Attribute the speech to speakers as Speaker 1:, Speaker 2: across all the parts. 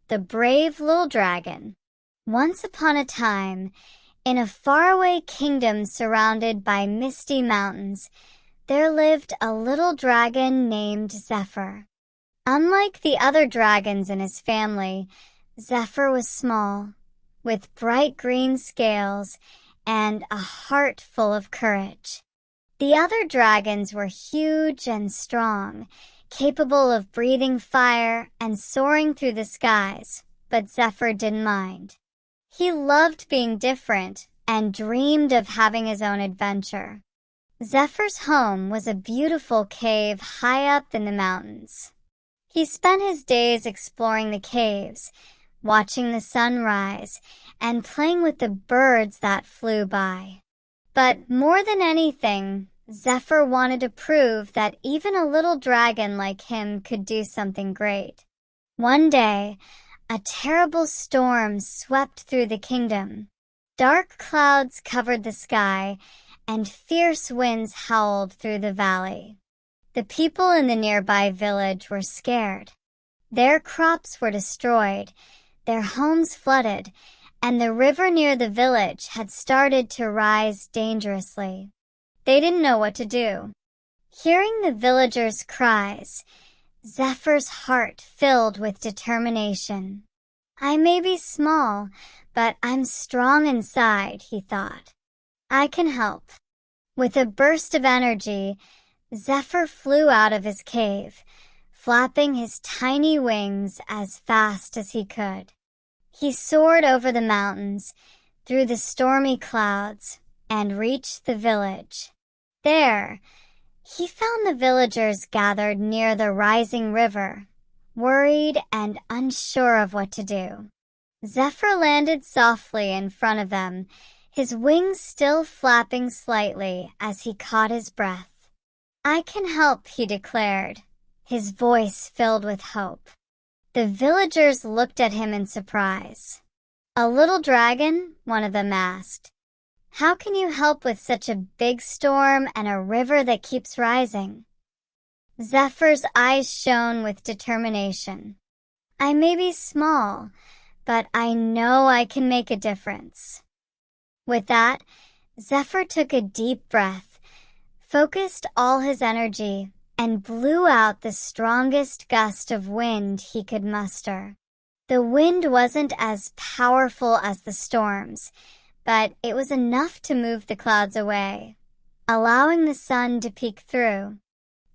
Speaker 1: The brave little dragon. Once upon a time, in a faraway kingdom surrounded by misty mountains, there lived a little dragon named Zephyr. Unlike the other dragons in his family, Zephyr was small, with bright green scales and a heart full of courage. The other dragons were huge and strong, capable of breathing fire and soaring through the skies, but Zephyr didn't mind. He loved being different and dreamed of having his own adventure. Zephyr's home was a beautiful cave high up in the mountains. He spent his days exploring the caves, watching the sun rise, and playing with the birds that flew by. But more than anything, Zephyr wanted to prove that even a little dragon like him could do something great. One day, a terrible storm swept through the kingdom. Dark clouds covered the sky, and fierce winds howled through the valley. The people in the nearby village were scared. Their crops were destroyed, their homes flooded, and the river near the village had started to rise dangerously. They didn't know what to do. Hearing the villagers' cries, Zephyr's heart filled with determination. I may be small, but I'm strong inside, he thought. I can help. With a burst of energy, Zephyr flew out of his cave, flapping his tiny wings as fast as he could. He soared over the mountains, through the stormy clouds, and reached the village. There, he found the villagers gathered near the rising river, worried and unsure of what to do. Zephyr landed softly in front of them, his wings still flapping slightly as he caught his breath. I can help, he declared, his voice filled with hope. The villagers looked at him in surprise. A little dragon? One of them asked. How can you help with such a big storm and a river that keeps rising? Zephyr's eyes shone with determination. I may be small, but I know I can make a difference. With that, Zephyr took a deep breath, focused all his energy, and blew out the strongest gust of wind he could muster. The wind wasn't as powerful as the storms, but it was enough to move the clouds away, allowing the sun to peek through.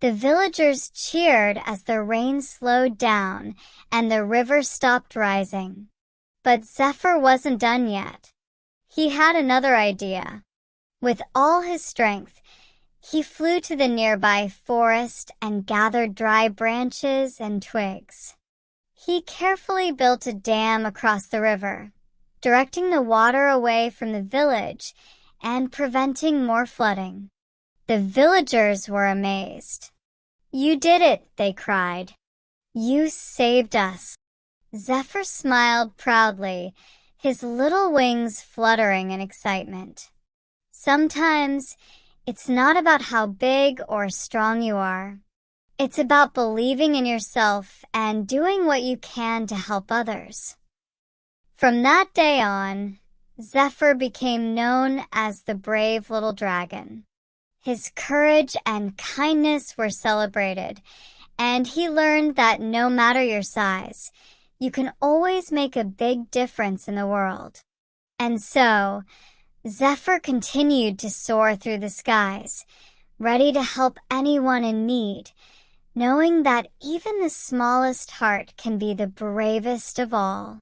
Speaker 1: The villagers cheered as the rain slowed down and the river stopped rising. But Zephyr wasn't done yet. He had another idea. With all his strength, he flew to the nearby forest and gathered dry branches and twigs. He carefully built a dam across the river, directing the water away from the village and preventing more flooding. The villagers were amazed. You did it, they cried. You saved us. Zephyr smiled proudly, his little wings fluttering in excitement. Sometimes, it's not about how big or strong you are. It's about believing in yourself and doing what you can to help others. From that day on, Zephyr became known as the brave little dragon. His courage and kindness were celebrated, and he learned that no matter your size, you can always make a big difference in the world. And so, Zephyr continued to soar through the skies, ready to help anyone in need, knowing that even the smallest heart can be the bravest of all.